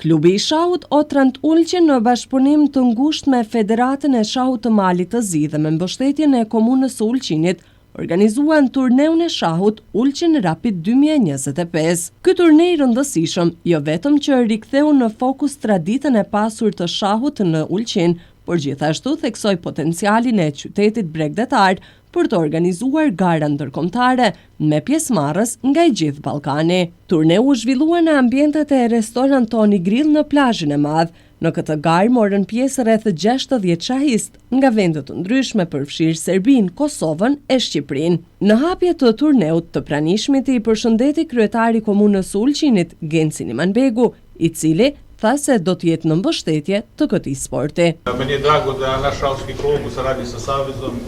Klubi i shahut Otrant Ulqin në bashkëpunim të ngushtë me Federatën e Shahut të Malit të Zi dhe me mbështetjen e komunës së Ulqinit, organizuan turneun e shahut Ulqin Rapid 2025. Ky turnej i rëndësishëm jo vetëm që riktheu në fokus traditën e pasur të shahut në Ulqin, por gjithashtu theksoi potencialin e qytetit bregdetar për të organizuar gara ndërkombëtare me pjesëmarrës nga i gjithë Ballkani. Turneu u zhvillua në ambientet e restoran Toni Grill në plazhin e madh. Në këtë garë morën pjesë rreth 60 shahistë nga vende të ndryshme, përfshirë Serbinë, Kosovën e Shqipërinë. Në hapje të turneut të pranishmit i përshëndeti kryetari i komunës së Ulqinit, Genci Imanbegu, i cili tha se do të jetë në mbështetje të këtij sporti. Meni je drago da naš šahovski klub u saradnji sa Savezom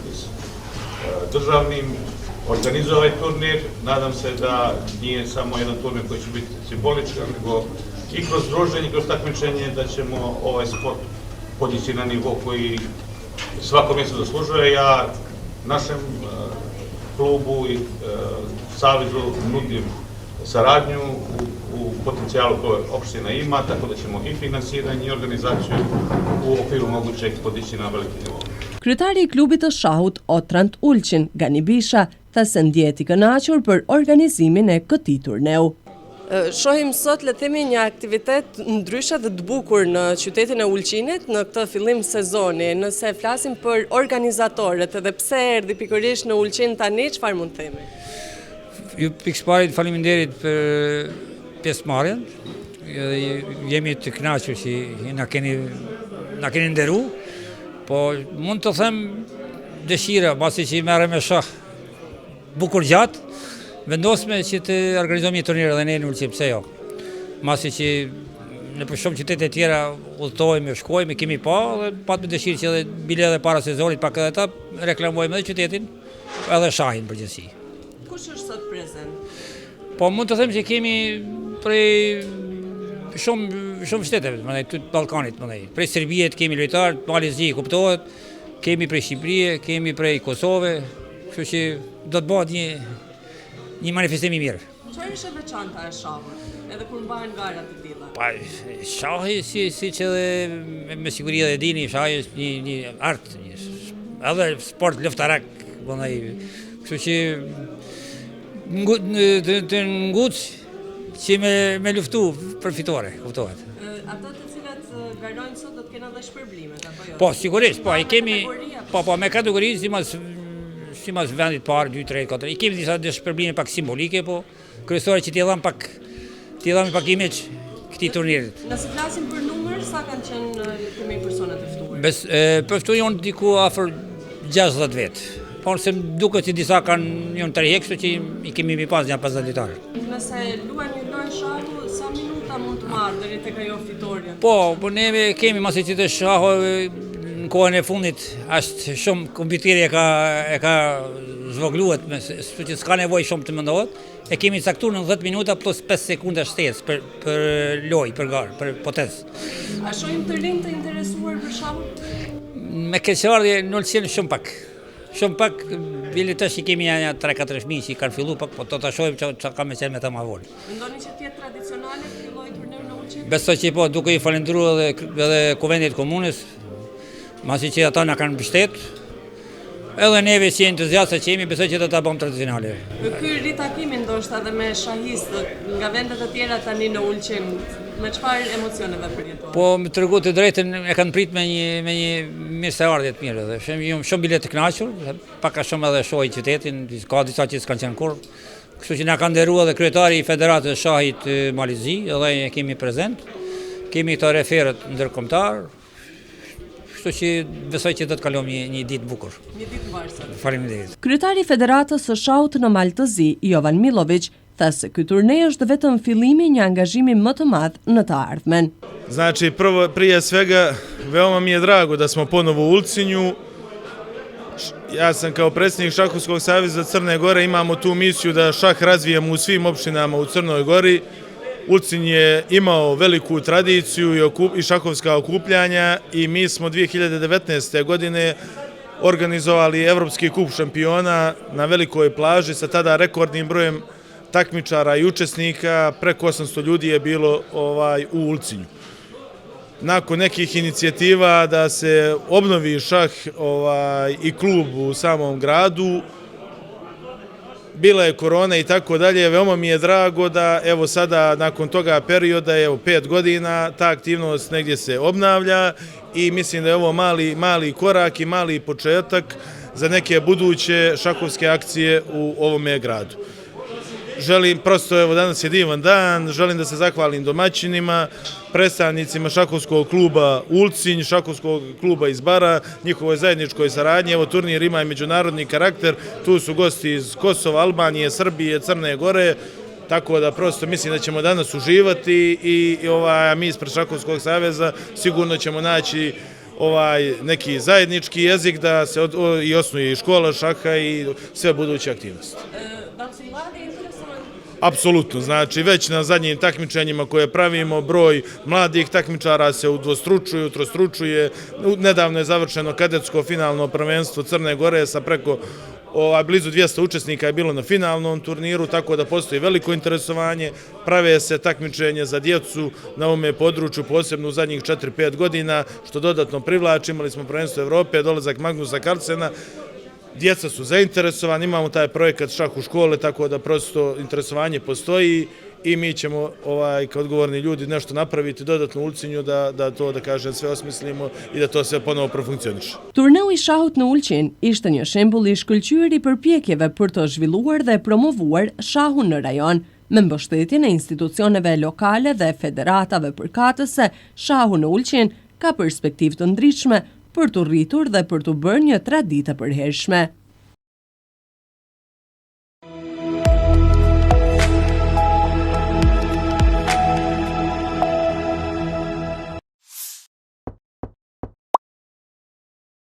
državnim organizuje ovaj turnir. Nadam se da nije samo jedan turnir koji će biti simboličan, nego i kroz druženje, kroz takmičenje da ćemo ovaj sport podići na nivo koji svako mjesto zaslužuje. Ja našem klubu i Savezu nudim saradnju u potencijalu koje opština ima, tako da ćemo i finansiranje i organizaciju u okviru mogućeg podići na veliki nivo. Kryetari i klubit të shahut Otrant Ulqin, Gani Bisha, tha se ndjet i kënaqur për organizimin e këtij turneu. Shohim sot, le të themi, një aktivitet ndryshe dhe të bukur në qytetin e Ulqinit në këtë fillim sezoni. Nëse flasim për organizatorët edhe pse erdhi pikërisht në Ulqin tani, çfarë mund të themi? Ju pikërisht faleminderit për pjesëmarrjen. Jemi të kënaqur që na keni nderu. Po mund të them dëshira, pasi që merrem me shah bukur gjatë, vendosme që të organizojmë një turnir edhe ne në Ulqin, pse jo. Masi që në për shumë qytete tjera udhtojmë, shkojmë, kemi pa, dhe patëm dëshirë që edhe bile edhe para sezonit, pak edhe ta reklamojmë edhe qytetin, edhe shahin përgjithësi. Kush është sot prezent? Po mund të them që kemi prej shumë shteteve, të Ballkanit, prej Serbie kemi lojtar, Malit Zi kuptohet, kemi prej Shqipërie, kemi prej Kosove, kështu që do të bëhet një manifestim i mirë. Çfarë është e veçanta e shahut, edhe kur mbahen gara të tilla? Pa, shahi siç edhe me siguri edhe dini, shahi është një art, edhe sport luftarak, kështu që të nguc që me luftu për fitore, kuptohet. Ato të cilat garojnë sot do të kenë edhe shpërblimet, apo jo? Po, sigurisht, po, i kemi, me kategori, si mas vendit parë, 2, 3, 4, i kemi disa shpërblime pak simbolike, po, kryesore që t'i dham pak image këtij turnirit. Nëse flasim për numër, sa kanë qenë personat e ftuar? Përftuar janë diku afër 60 vetë. Po nëse duket që disa kanë një tërheq, kështu që i kemi mi pas një 50 ditarë. Nëse luan një lojë shahu, sa minuta mund të marrë deri tek ajo fitoria? Po ne kemi masi që të shahu në kohën e fundit, është shumë kompjuteri e ka zvogluar, kështu që s'ka nevojë shumë të mendohet. E kemi caktuar në 10 minuta plus 5 sekunda shtesë për lojë, për garë, për potesë. A shohim të rinj të interesuar për shahut? Me keqardhje në Ulqin shumë pak. Shumë pak, bile tash i kemi një 3-4 fëmijë që i kanë fillu pak, po të shohim që ka me qenë me ta ma vonë. Mendoni që tjetë tradicionale të filloj turneu në Ulqin? Besoj që po, duke i falendruar edhe kuvendit komunës, masi që ata na kanë mbështet, edhe neve si entuziastë që jemi, besoj që do ta bëjmë tradicionale. Ky ritakimi ndoshta edhe me shahistët nga vendet e tjera tani në Ulqin, me çfarë emocioneve përjetuar? Po, me tregu të drejtën, e kanë prit me një mirëseardhje të mirë edhe. Shumë bile të kënaqur, pak a shumë edhe shohim qytetin, ka disa që s'kan qenë kurrë. Kështu që na ka nderuar edhe kryetari i Federatës Shahit Malit Zi, edhe e kemi prezent. Kemi këto referët ndërkombëtar. Kështu që besoj që do të kalojmë një ditë bukur. Një ditë varëse. Faleminderit. Kryetari i Federatës së Shahut në Mal të Zi, Jovan Milović, tha se ky turnej është vetëm fillimi një angazhimi më të madh në të ardhmen. Znači, prije svega, veoma mi je drago da smo ponovo u Ulcinju. Ja sam kao predsjednik Šahovskog saveza Crne Gore, imamo tu misiju da šah razvijemo u svim opštinama u Crnoj Gori. Ulcinj je imao veliku tradiciju i šahovska okupljanja i mi smo 2019. godine organizovali Evropski kup šampiona na velikoj plaži sa tada rekordnim brojem takmičara i učesnika, preko 800 ljudi je bilo u Ulcinju. nakon nekih inicijativa da se obnovi šah i klub u samom gradu, bila je korona i tako dalje, veoma mi je drago da evo sada nakon toga perioda, evo 5 godina, ta aktivnost negdje se obnavlja i mislim da je ovo mali korak i mali početak za neke buduće šahovske akcije u ovome gradu. Želim, prosto evo danas je divan dan, želim da se zahvalim domaćinima, predstavnicima šahovskog kluba Ulcinj, šahovskog kluba iz Bara, njihovoj zajedničkoj saradnji. Evo turnir ima i međunarodni karakter, tu su gosti iz Kosova, Albanije, Srbije, Crne Gore, tako da prosto mislim da ćemo danas uživati i mi ispred Šahovskog saveza sigurno ćemo naći neki zajednički jezik da se i osnuje i škola šaha i sve buduće aktivnosti. Da li su mladi interesovani? Apsolutno, znači već na zadnjim takmičenjima koje pravimo, broj mladih takmičara se udvostručuje, utrostručuje. Nedavno je završeno kadetsko finalno prvenstvo Crne Gore sa preko blizu 200 učesnika je bilo na finalnom turniru, tako da postoji veliko interesovanje, prave se takmičenje za djecu na ovome području, posebno u zadnjih 4-5 godina, što dodatno privlači. Imali smo prvenstvo Evrope, dolazak Magnusa Carlsena, djeca su zainteresovani, imamo taj projekat šah u škole, tako da prosto interesovanje postoji i mi ćemo kao odgovorni ljudi nešto napraviti dodatno u Ulcinju da to, da kažem, sve osmislimo i da to sve ponovo profunkcioniše. Turneu i shahut në Ulqin ishte një shembull i shkëlqyer i përpjekjeve për të zhvilluar dhe promovuar shahun në rajon. Me mbështetjen e institucioneve lokale dhe federatave përkatëse, shahu në Ulqin ka perspektivë të ndritshme për të rritur dhe për të bërë një traditë e përhershme.